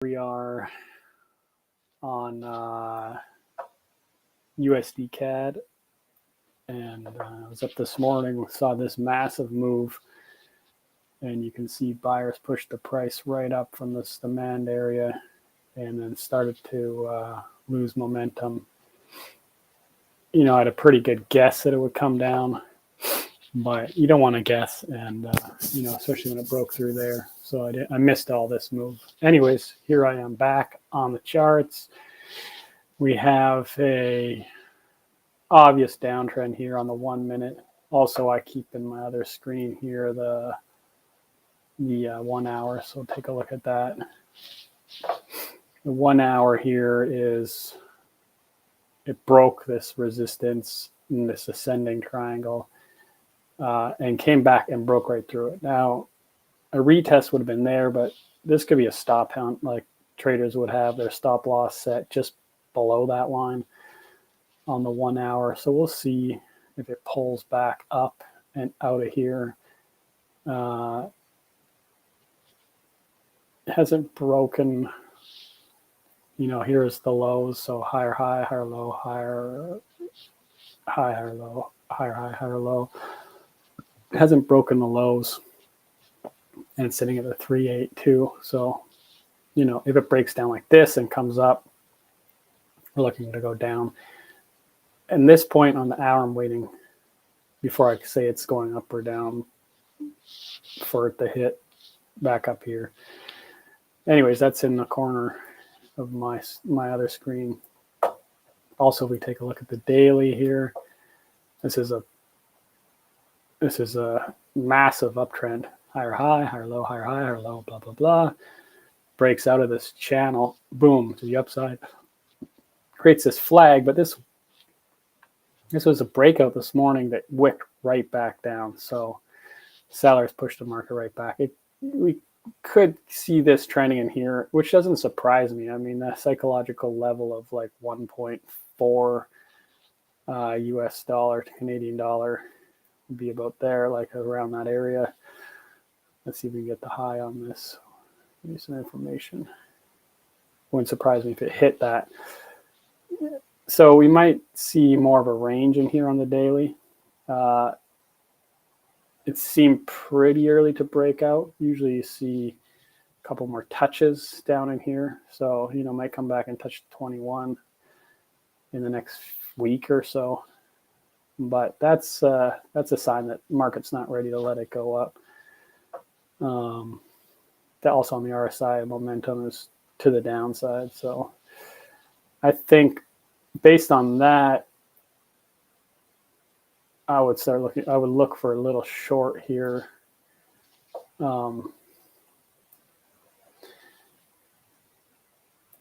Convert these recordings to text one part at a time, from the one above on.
We are on USD CAD, and I was up this morning, saw this massive move, and you can see buyers pushed the price right up from this demand area and then started to lose momentum. You know, I had a pretty good guess that it would come down, but you don't want to guess, and you know, especially when it broke through there. So I missed all this move. Anyways, here I am back on the charts. We have a obvious downtrend here on the 1 minute. Also, I keep in my other screen here the 1 hour. So take a look at that. The 1 hour here is, it broke this resistance in this ascending triangle and came back and broke right through it. Now, a retest would have been there, but this could be a stop hunt, like traders would have their stop loss set just below that line on the 1 hour. So we'll see if it pulls back up and out of here. It hasn't broken, you know, here's the lows. So higher high, higher low, higher high, higher low, higher high, higher low. It hasn't broken the lows, and it's sitting at a 382. So, you know, if it breaks down like this and comes up, we're looking to go down. And this point on the hour, I'm waiting before I can say it's going up or down for it to hit back up here. Anyways, that's in the corner of my other screen. Also, if we take a look at the daily here, this is a massive uptrend. Higher high, higher low, higher high, higher low, blah, blah, blah. Breaks out of this channel, boom, to the upside. Creates this flag, but this was a breakout this morning that wicked right back down. So sellers pushed the market right back. We could see this trending in here, which doesn't surprise me. I mean, the psychological level of like 1.4 US dollar to Canadian dollar would be about there, like around that area. Let's see if we can get the high on this. Give me some information. Wouldn't surprise me if it hit that. So we might see more of a range in here on the daily. It seemed pretty early to break out. Usually you see a couple more touches down in here. So, you know, might come back and touch 21 in the next week or so. But that's a sign that market's not ready to let it go up. That also on the RSI, momentum is to the downside. So I think based on that, I would look for a little short here.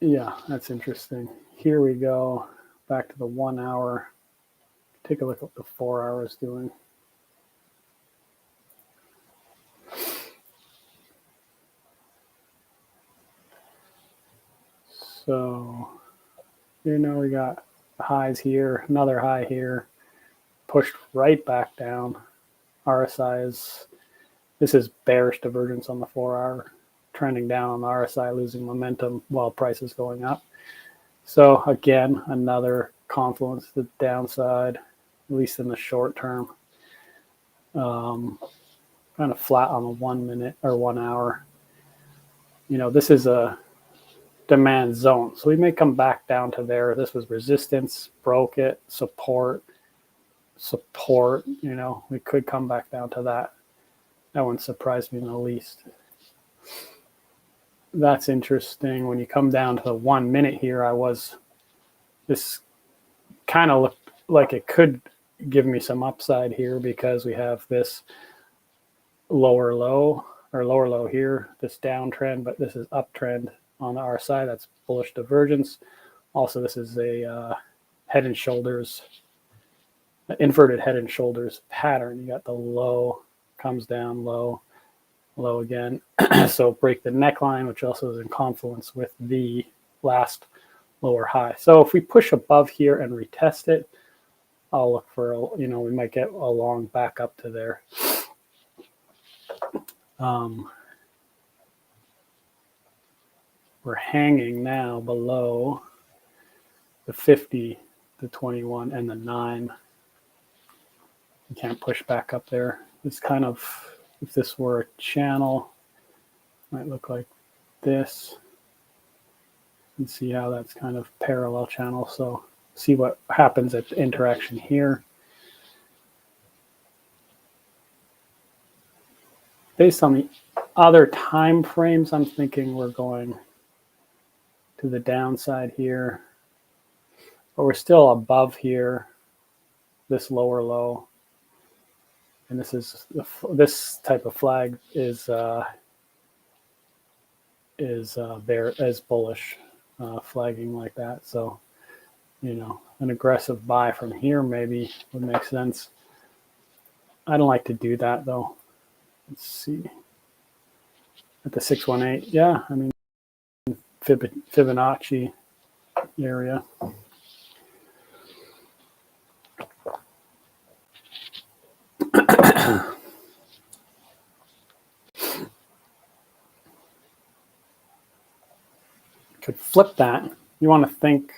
Yeah, that's interesting. Here we go back to the 1 hour. Take a look at what the 4 hour is doing. So, you know, we got highs here, another high here, pushed right back down. RSI this is bearish divergence on the 4 hour, trending down on the RSI, losing momentum while price is going up. So again, another confluence to the downside, at least in the short term. Kind of flat on the 1 minute or 1 hour. You know, this is a demand zone. So we may come back down to there. This was resistance, broke it, support, you know, we could come back down to that. That wouldn't surprise me in the least. That's interesting. When you come down to the 1 minute here, this kind of looked like it could give me some upside here because we have this lower low here, this downtrend, but this is uptrend on the RSI. That's bullish divergence. Also, this is a head and shoulders, inverted head and shoulders pattern. You got the low, comes down, low, low again. So break the neckline, which also is in confluence with the last lower high. So if we push above here and retest it, I'll look for, you know, we might get a long back up to there. we're hanging now below the 50, the 21, and the 9. You can't push back up there. It's kind of, if this were a channel, might look like this. And see how that's kind of parallel channel. So see what happens at the interaction here. Based on the other time frames, I'm thinking we're going to the downside here, but we're still above here, this lower low. And this is this type of flag is bullish, flagging like that. So, you know, an aggressive buy from here maybe would make sense. I don't like to do that though. Let's see. At the 618, yeah, I mean, Fibonacci area. Could flip that. You want to think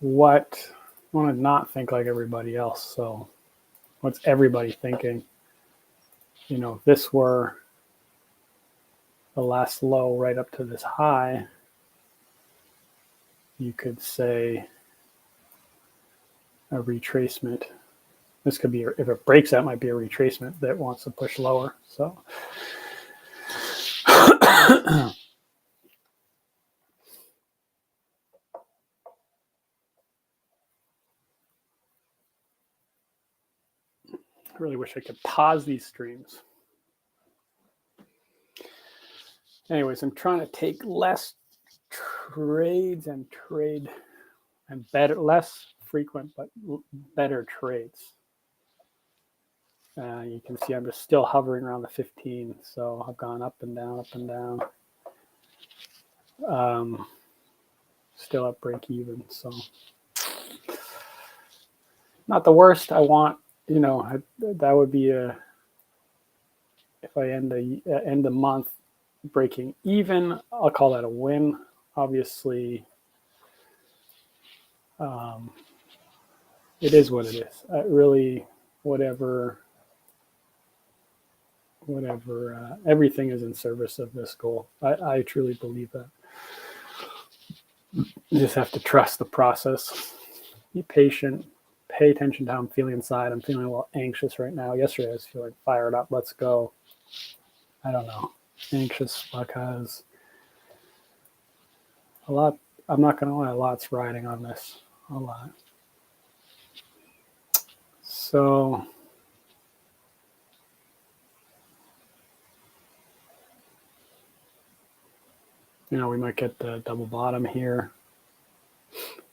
you want to not think like everybody else. So what's everybody thinking? You know, if this were the last low right up to this high, you could say a retracement. This could be, if it breaks, that might be a retracement that wants to push lower. So I really wish I could pause these streams. Anyways, I'm trying to take less trades and trade and better, less frequent, but better trades. You can see I'm just still hovering around the 15. So I've gone up and down, up and down. Still at break even. So not the worst. I want, you know, that would be a, if I end the month breaking even, I'll call that a win. Obviously, it is what it is. Really, whatever, everything is in service of this goal. I truly believe that. You just have to trust the process. Be patient. Pay attention to how I'm feeling inside. I'm feeling a little anxious right now. Yesterday I was feeling fired up. Let's go. I don't know. Anxious because a lot, I'm not going to lie, a lot's riding on this. A lot. So you know, we might get the double bottom here.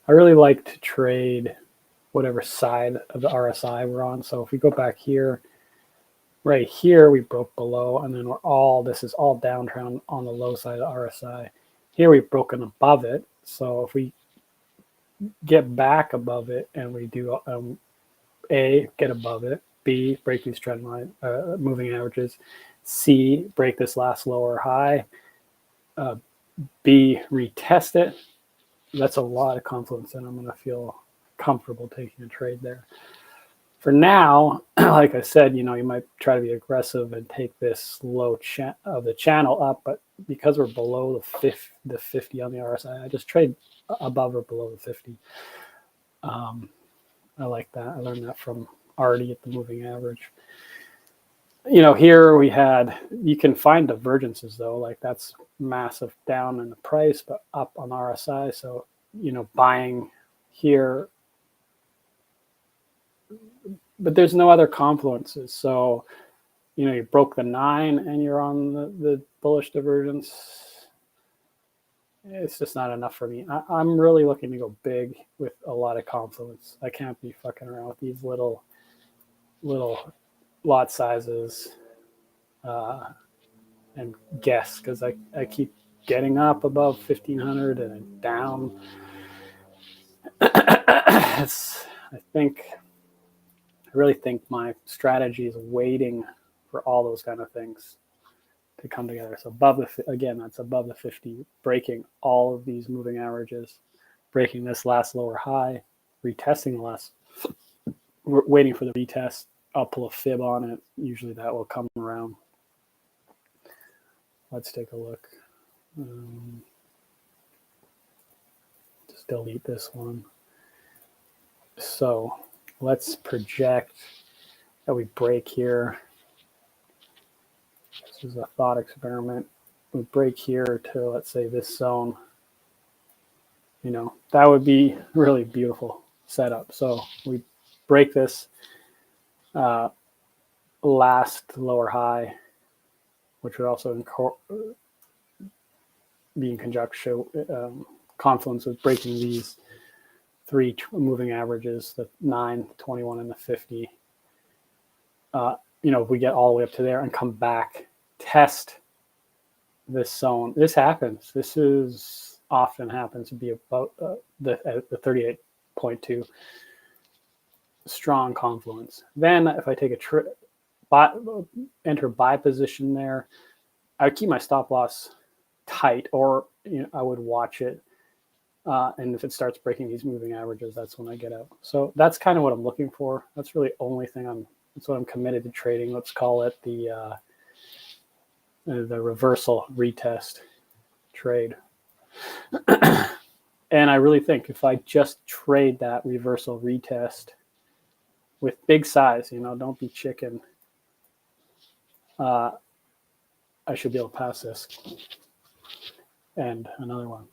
I really like to trade whatever side of the RSI we're on. So if we go back here, right here, we broke below, and then this is all downtrend on the low side of the RSI. Here we've broken above it. So if we get back above it and we do A, get above it, B, break these trend line moving averages, C, break this last lower high, B, retest it. That's a lot of confidence, and I'm going to feel comfortable taking a trade there. For now, like I said, you know, you might try to be aggressive and take this low of the channel up, but because we're below the 50 on the RSI, I just trade above or below the 50. I like that. I learned that from Artie at the moving average. You know, here we had, you can find divergences though, like that's massive down in the price, but up on RSI. So, you know, buying here, but there's no other confluences. So, you know, you broke the 9 and you're on the bullish divergence. It's just not enough for me. I'm really looking to go big with a lot of confluence. I can't be fucking around with these little lot sizes and guess, because I keep getting up above 1500 and then down. I really think my strategy is waiting for all those kind of things. to come together. So above the, again, that's above the 50, breaking all of these moving averages, breaking this last lower high, retesting the last, we're waiting for the retest. I'll pull a fib on it. Usually that will come around. Let's take a look. Just delete this one. So let's project that we break here. This is a thought experiment. We break here to, let's say, this zone. You know, that would be really beautiful setup. So we break this last lower high, which would also be in conjunction, confluence with breaking these three moving averages, the 9, 21, and the 50. You know, if we get all the way up to there and come back, test this zone. This happens. This is often happens to be about the 38.2 strong confluence. Then if I take a enter buy position there, I would keep my stop loss tight, or you know, I would watch it. And if it starts breaking these moving averages, that's when I get out. So that's kind of what I'm looking for. That's really the only thing that's what I'm committed to trading. Let's call it the reversal retest trade. And I really think if I just trade that reversal retest with big size, you know, don't be chicken, I should be able to pass this. And another one.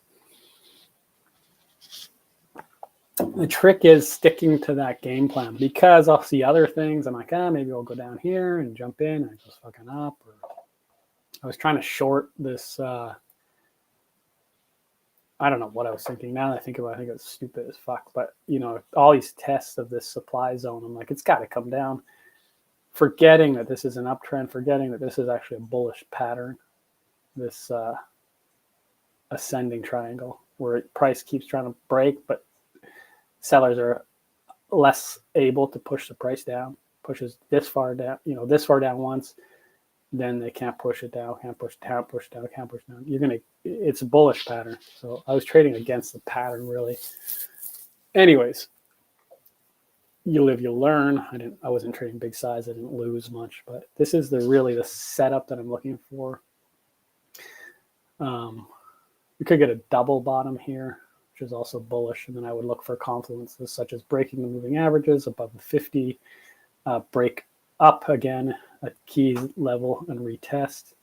The trick is sticking to that game plan, because I'll see other things. I'm like, maybe I'll go down here and jump in, and it goes fucking up. Or I was trying to short this. I don't know what I was thinking. Now that I think about it, I think it was stupid as fuck. But, you know, all these tests of this supply zone, I'm like, it's got to come down. Forgetting that this is an uptrend, forgetting that this is actually a bullish pattern, this ascending triangle where price keeps trying to break, but sellers are less able to push the price down, pushes this far down, you know, this far down once, then they can't push it down, can't push down, push down, can't push down. It's a bullish pattern. So I was trading against the pattern, really. Anyways, you live, you learn. I wasn't trading big size. I didn't lose much, but this is really the setup that I'm looking for. We could get a double bottom here, which is also bullish. And then I would look for confluences such as breaking the moving averages above the 50, break up again at key level and retest.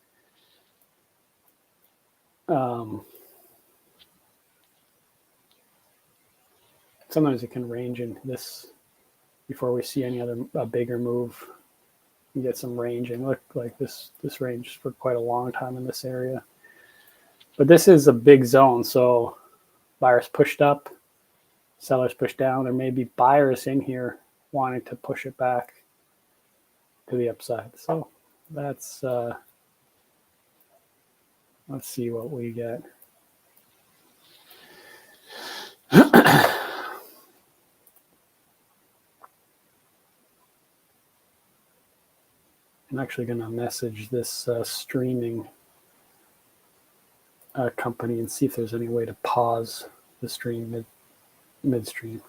Sometimes it can range in this before we see any other bigger move. You get some ranging. Look like this ranged for quite a long time in this area. But this is a big zone, so buyers pushed up, sellers pushed down. There may be buyers in here wanting to push it back to the upside. So that's let's see what we get. I'm actually going to message this streaming company and see if there's any way to pause the stream midstream.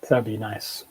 That'd be nice.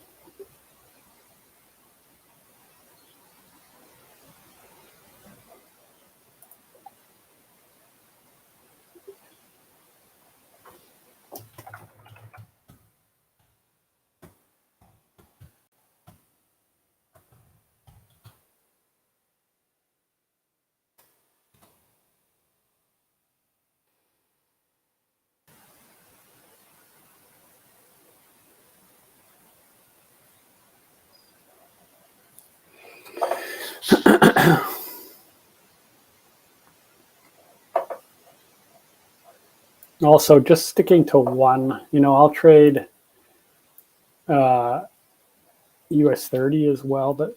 Also, just sticking to one, you know, I'll trade US 30 as well, but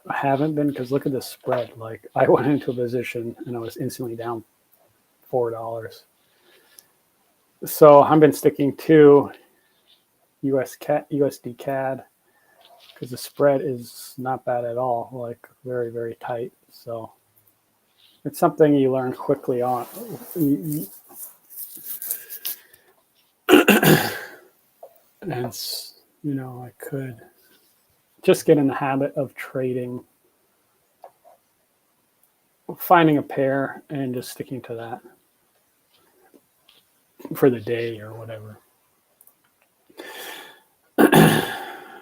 I haven't been, because look at the spread. Like I went into a position and I was instantly down $4. So I've been sticking to USD CAD because the spread is not bad at all, like very, very tight. So it's something you learn quickly on. And, you know, I could just get in the habit of trading, finding a pair and just sticking to that for the day or whatever.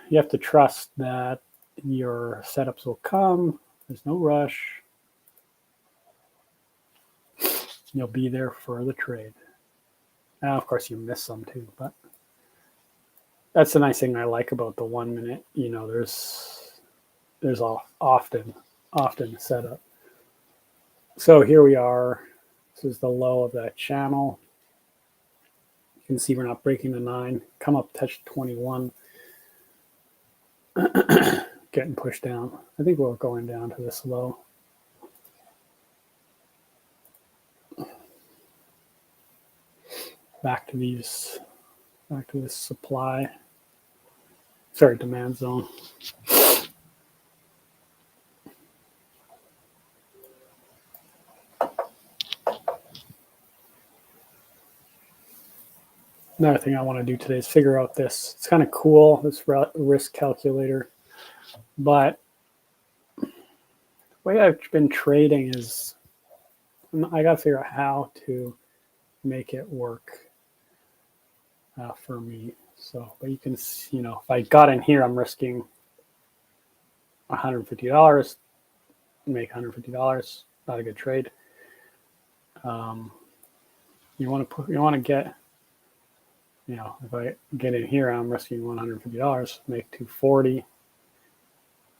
You have to trust that your setups will come. There's no rush. You'll be there for the trade. Now, of course, you miss some too, but that's the nice thing I like about the 1 minute. You know, there's often setup. So here we are. This is the low of that channel. You can see we're not breaking the 9. Come up, touch 21. Getting pushed down. I think we're going down to this low. Back to this supply. Sorry, demand zone. Another thing I want to do today is figure out this. It's kind of cool, this risk calculator. But the way I've been trading is I got to figure out how to make it work for me. So, but you can, you know, if I got in here, I'm risking $150, make $150. Not a good trade. You want to get, you know, if I get in here, I'm risking $150, make $240.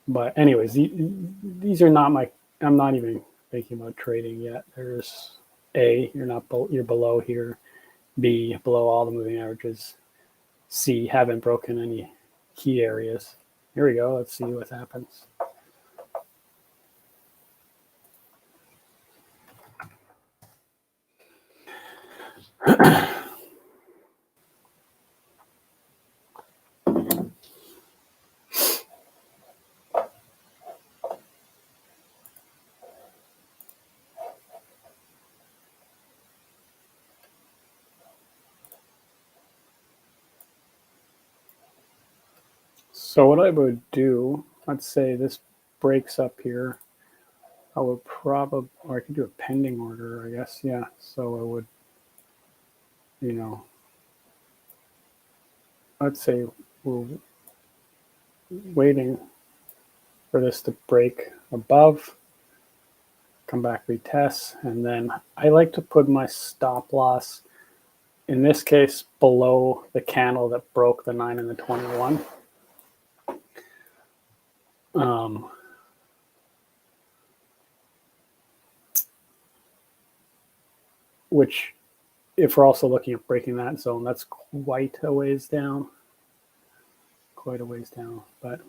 But anyways, these are not my. I'm not even thinking about trading yet. There's A, you're below here. B, below all the moving averages. C, haven't broken any key areas. Here we go. Let's see what happens. So what I would do, let's say this breaks up here. I would probably, or I could do a pending order, I guess. Yeah. So I would, you know, let's say we're waiting for this to break above, come back, retest, and then I like to put my stop loss, in this case, below the candle that broke the 9 and the 21. Which, if we're also looking at breaking that zone, that's quite a ways down. But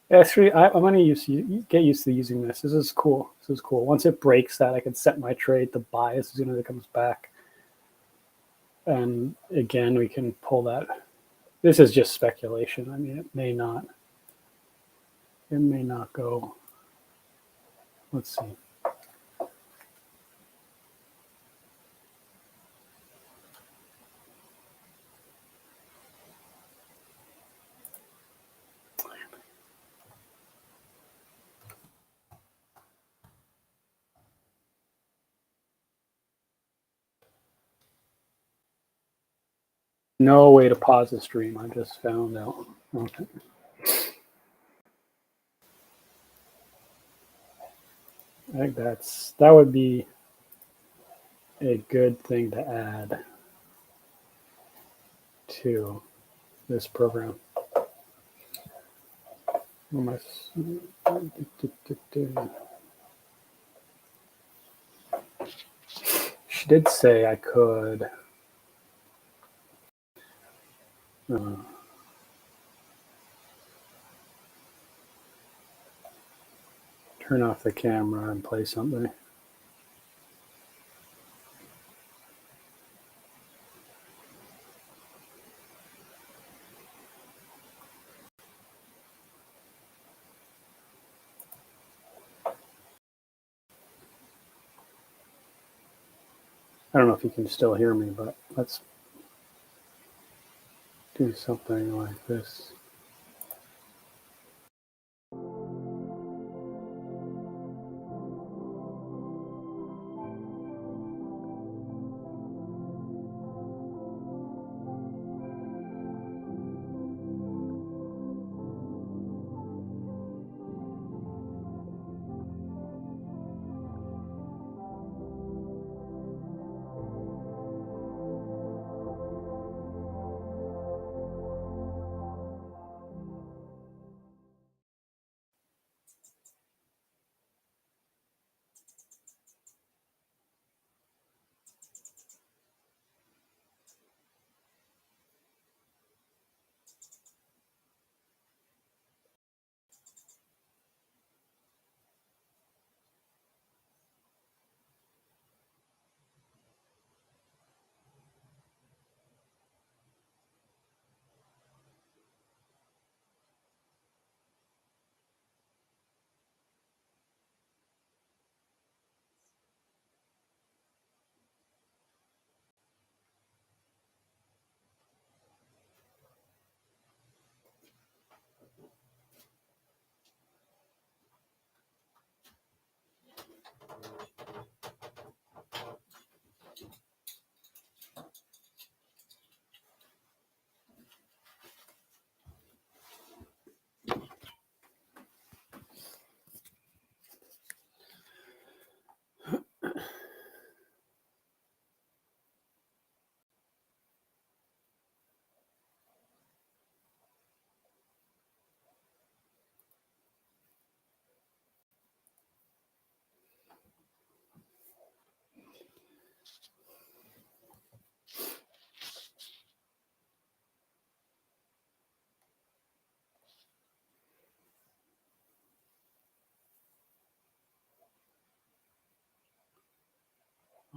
actually, I'm going to get used to using this. This is cool. Once it breaks that, I can set my trade to buy as soon as it comes back. And again, we can pull that. This is just speculation. I mean, it may not go. Let's see. No way to pause the stream. I just found out. Okay. I think that would be a good thing to add to this program. She did say I could. turn off the camera and play something. I don't know if you can still hear me, but let's do something like this.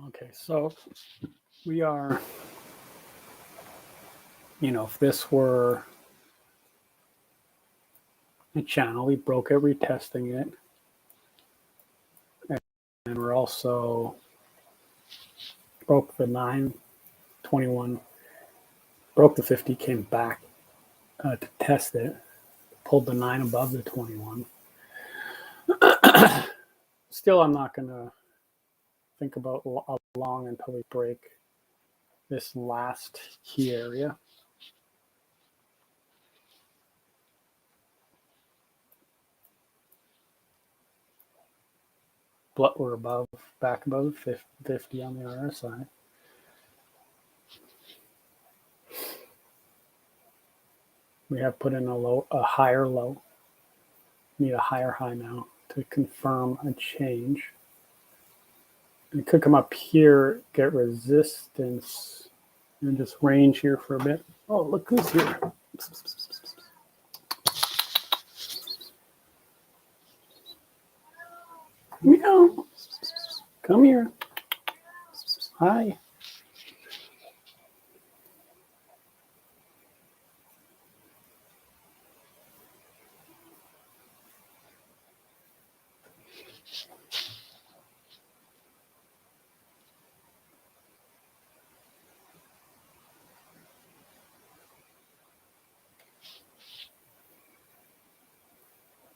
Okay, so we are, if this were a channel, we broke it, retesting it. And we're also broke the 921, broke the 50, came back to test it, pulled the 9 above the 21. Still, I'm not going to think about long until we break this last key area. But we're back above 50 on the RSI. We have put in a higher low. Need a higher high now to confirm a change. It could come up here, get resistance, and just range here for a bit. Oh, look who's here. Meow. Come here. Hi.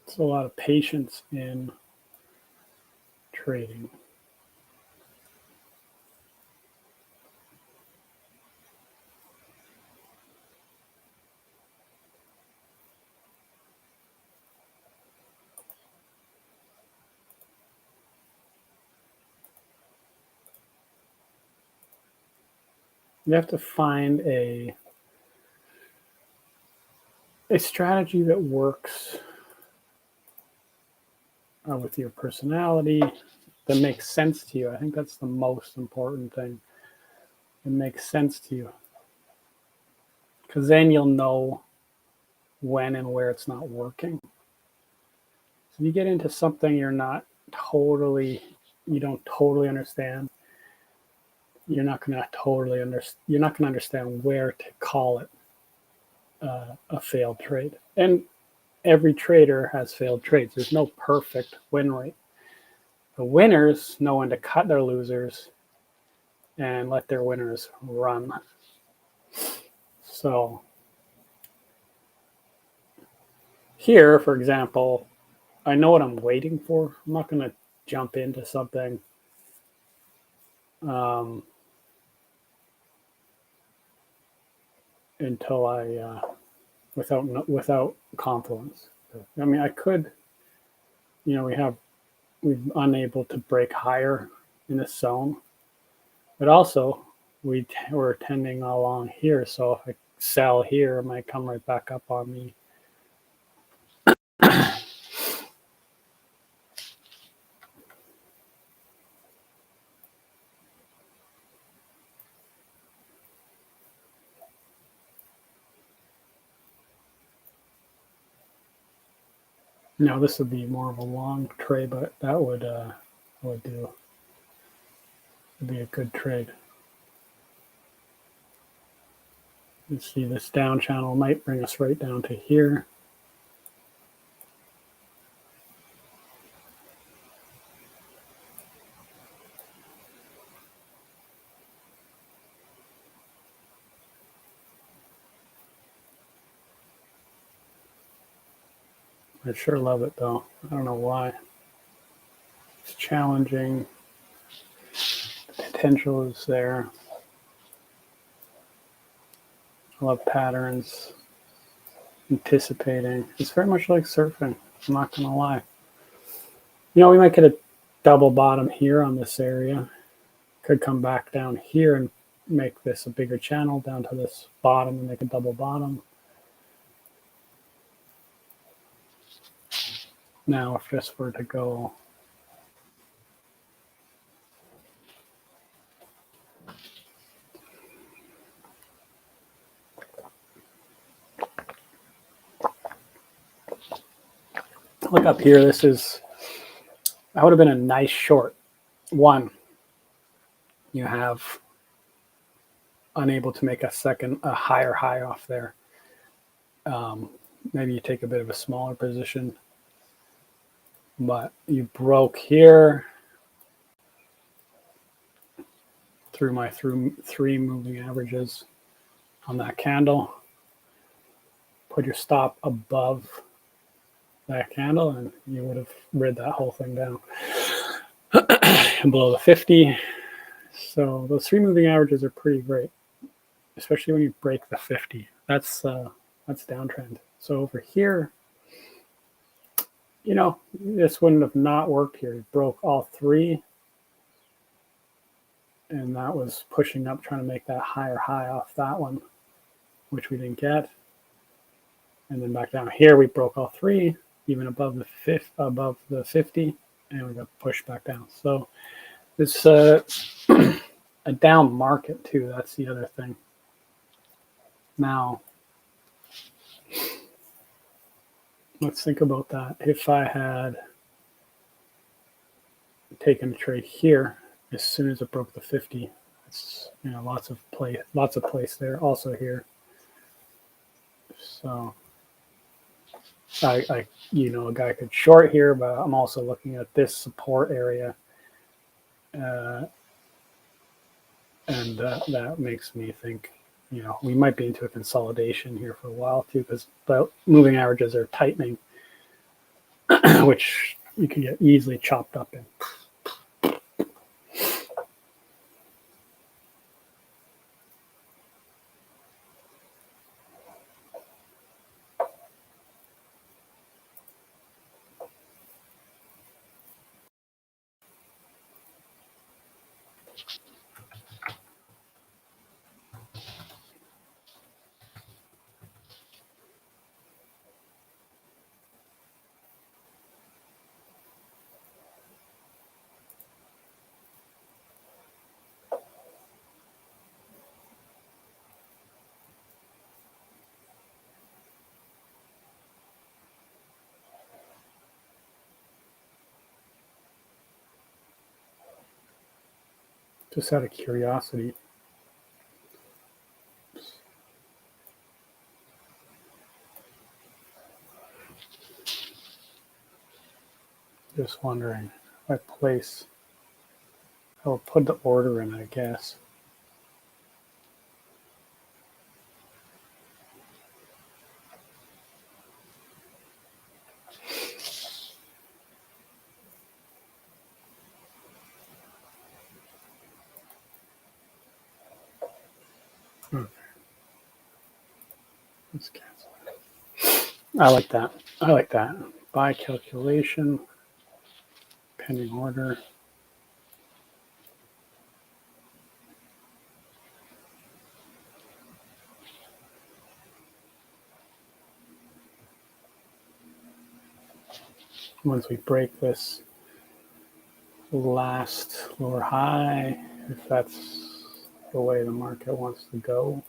It's a lot of patience in trading. You have to find a strategy that works with your personality, that makes sense to you. I think that's the most important thing. It makes sense to you. Because then you'll know when and where it's not working. If you get into something you don't totally understand, you're not going to understand where to call it a failed trade. And every trader has failed trades. There's no perfect win rate. The winners know when to cut their losers and let their winners run. So here, for example, I know what I'm waiting for. I'm not going to jump into something until I without confidence. I mean, I could, we've unable to break higher in this zone, but also we're tending along here. So if I sell here, it might come right back up on me. Now this would be more of a long trade, but that would do. Would be a good trade. You see this down channel might bring us right down to here. I sure love it though. I don't know why. It's challenging. The potential is there. I love patterns. Anticipating. It's very much like surfing. I'm not going to lie. We might get a double bottom here on this area. Could come back down here and make this a bigger channel down to this bottom and make a double bottom. Now, if this were to go look up here, that would have been a nice short. One, you have unable to make a higher high off there. Maybe you take a bit of a smaller position, but you broke here through my three moving averages on that candle. Put your stop above that candle and you would have rid that whole thing down. And below the 50. So those three moving averages are pretty great, especially when you break the 50. That's downtrend. So over here, this wouldn't have not worked here. You broke all three, and that was pushing up, trying to make that higher high off that one, which we didn't get. And then back down here, we broke all three, even above the 50, and we got pushed back down. So it's a down market too. That's the other thing. Now, let's think about that. If I had taken a trade here as soon as it broke the 50, it's lots of place there. Also here. So a guy could short here, but I'm also looking at this support area, and that makes me think, we might be into a consolidation here for a while too, because the moving averages are tightening, which you can get easily chopped up in. Just out of curiosity. Just wondering if I place, I'll put the order in, I guess. Okay. Let's cancel it. I like that. I like that. Buy calculation, pending order. Once we break this last lower high, if that's the way the market wants to go.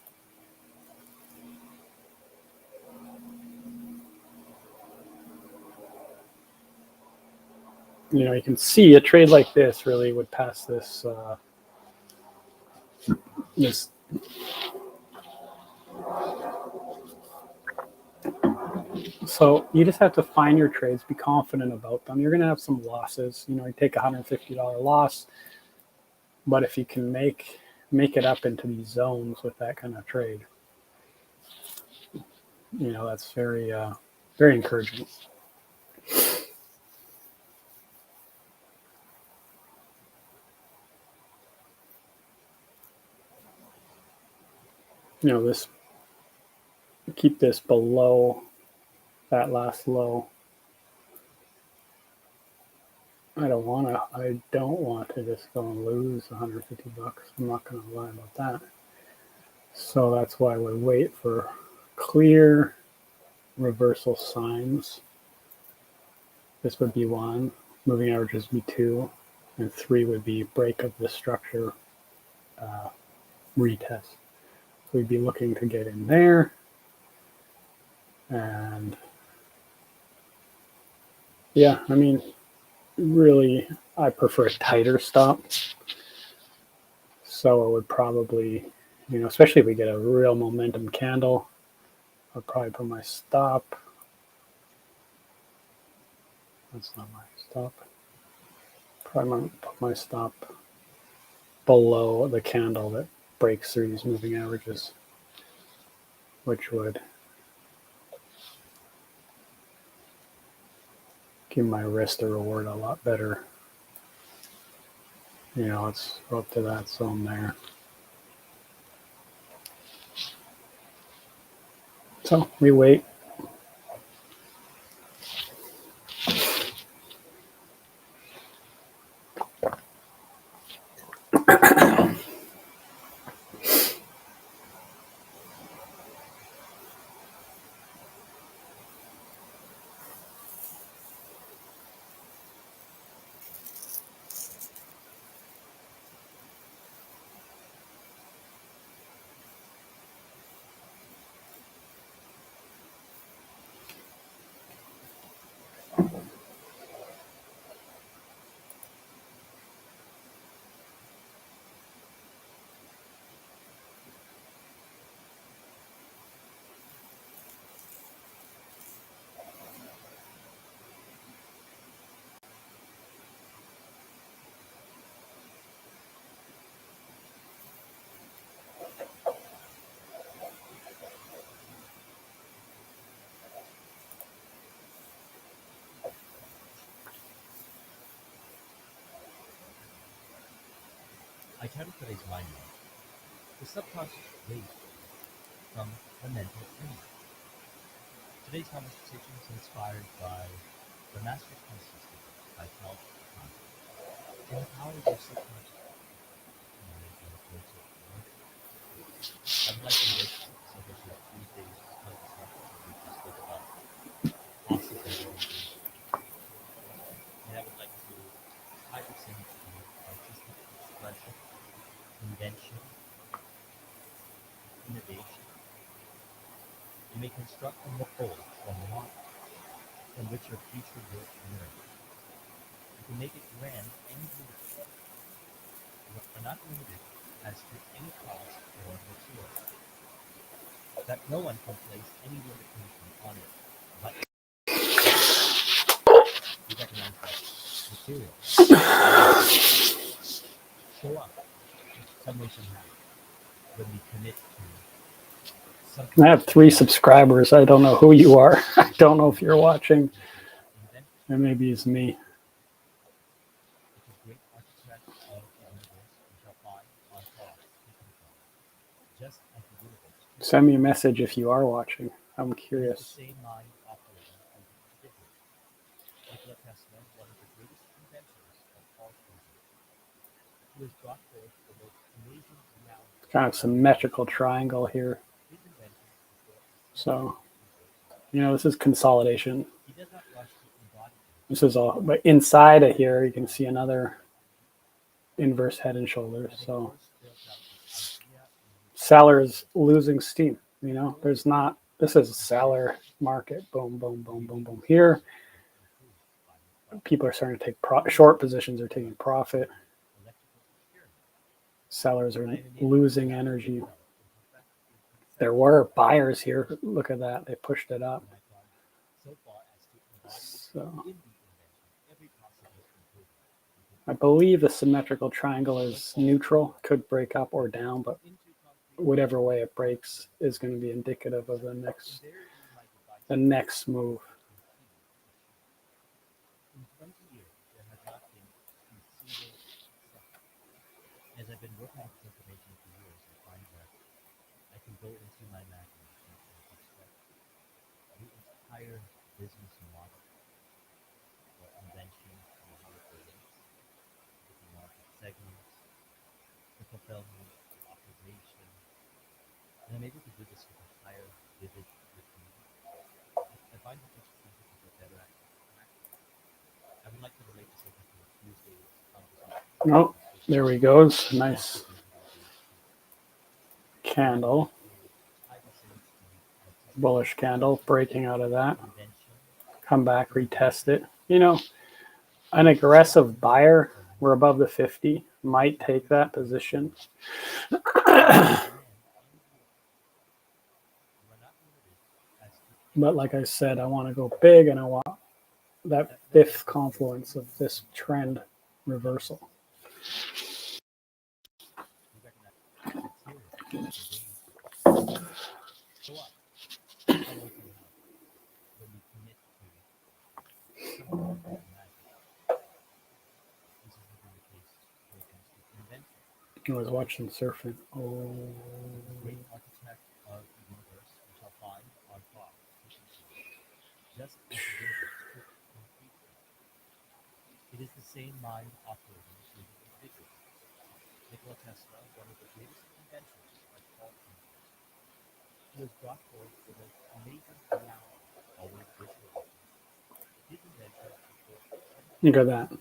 You know, you can see a trade like this really would pass this this. So you just have to find your trades, be confident about them. You're going to have some losses. You know, you take a $150 loss, but if you can make it up into these zones with that kind of trade, you know, that's very very encouraging. You know, this, keep this below that last low. I don't want to just go and lose 150 bucks. I'm not going to lie about that. So that's why we wait for clear reversal signs. This would be 1, moving averages would be 2, and 3 would be break of the structure retest. So we'd be looking to get in there, and yeah, I mean, really, I prefer a tighter stop. So it would probably, you know, especially if we get a real momentum candle, I'll probably put my stop. That's not my stop. Probably put my stop below the candle that breaks through these moving averages, which would give my risk to reward a lot better. You know, let's go up to that zone there. So we wait. I titled today's mind map, The Subconscious Waves from the Mental Image. Today's conversation is inspired by The Master Consciousness by Cal Conte. And the power of your subconscious mind and mental emotion. I'd like to make this episode Tuesday's conversation where we just spoke about possibilities. And I would like to tie this into artistic expression, invention, innovation. You may construct a mold or model from which your future will emerge. You can make it grand and beautiful. not limited as to any cost or material, that no one can place any limitation on it, but we recognize that material show up some way somehow when we commit to something. I have 3 subscribers. I don't know who you are. I don't know if you're watching. And maybe it's me. It's a great architect of the universe we shall find on cross just as the universe. Send me a message if you are watching. I'm It is the curious. same mind operating through the individual. Nikola Tesla, one of the greatest inventors of all time, who has brought forth the most amazing reality. Kind of symmetrical triangle here. His invention So, this is consolidation. he does not rush to embody This is all, but inside of here, you can see another inverse head and shoulders. So, seller is losing steam. There's not, this is a seller market. Boom, boom, boom, boom, boom. Here, people are starting to take short positions are taking profit. Sellers are losing energy. There were buyers here. Look at that. They pushed it up. So I believe the symmetrical triangle is neutral. Could break up or down, but whatever way it breaks is going to be indicative of the next move. In 20 years, there has not been a single structure. As I've been working with this information for years, I find that I can go into my imagination and construct the entire business model or invention or how it relates, the market segments, the fulfillment, the operation. And I'm able to do this with a higher, vivid routine. I find it interesting to get better at it. I would like to relate this over to a Tuesday's conversation. Oh, there we go. Nice candle. Bullish candle, breaking out of that. Come back, retest it. An aggressive buyer, we're above the 50, might take that position. But like I said, I want to go big, and I want that 5th confluence of this trend reversal. I was watching surfing. Oh. Great architect of the universe we shall find on top. Just as the universe took complete form. It is the same mind operating through the individual. Nikola Tesla, one of the greatest inventors of all time, who has brought forth the most amazing reality always visualized. His invention You got that.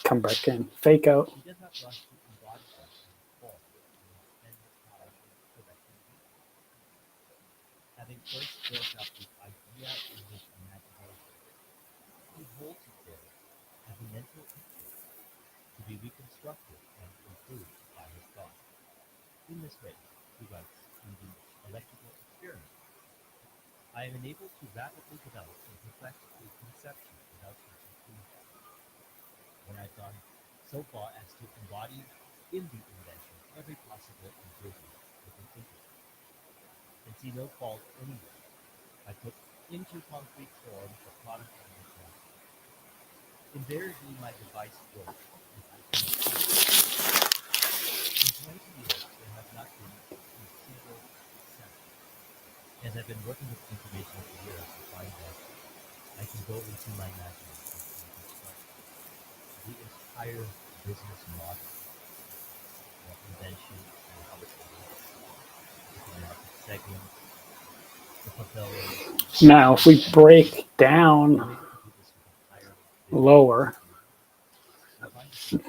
Come back in. Fake out. He does not rush to embody them in form and spend his time in correcting detail. Having first built up the idea in his imagination, he holds it there as a mental picture to be reconstructed and improved by his thought. In this way, he writes in the electrical experiment, I am enabled to rapidly develop and perfect a conception without touching anything. When I've gone so far as to embody in the invention every possible improvement with an interest, and see no fault anywhere, I put into concrete form the product of my craft. Invariably, my device works. In 20 years, there has not been a single exception. As I've been working with information for years, I find that I can go into my imagination and construct the entire business model or invention and how it relates, the market segments, the fulfillment. Now, if we break down lower,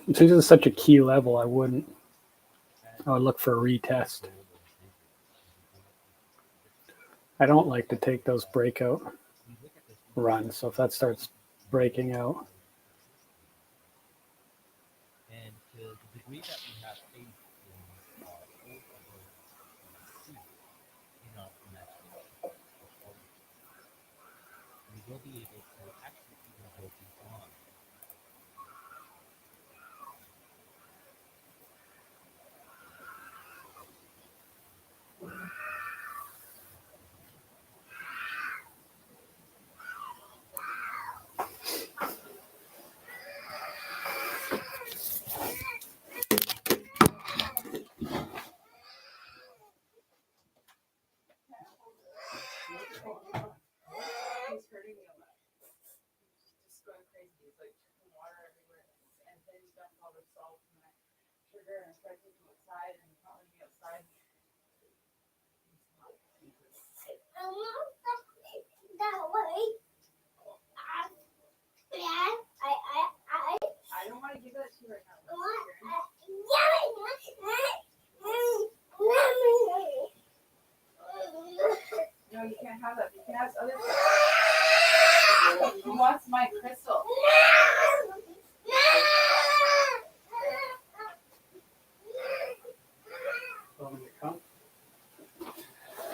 this is such a key level, I would look for a retest. I don't like to take those breakout runs. So if that starts breaking out, and to the degree that we have faith in our own abilities to see in our imagination of all of this, we will be able to actually even go beyond. He's hurting me a lot. He's just going crazy. He's like chucking water everywhere. And then he's dumped all the salt and the sugar and I tried to take him outside and he's not letting me outside. That way. I don't want to give that to you right now. No, you can't have that. You can have other stuff. He wants my crystal. Want me to come?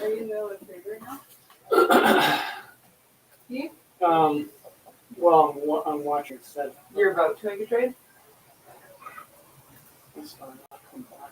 Are you in the middle of trade right now? You? Well, I'm watching set. You're about to make a trade? This time I'll come back.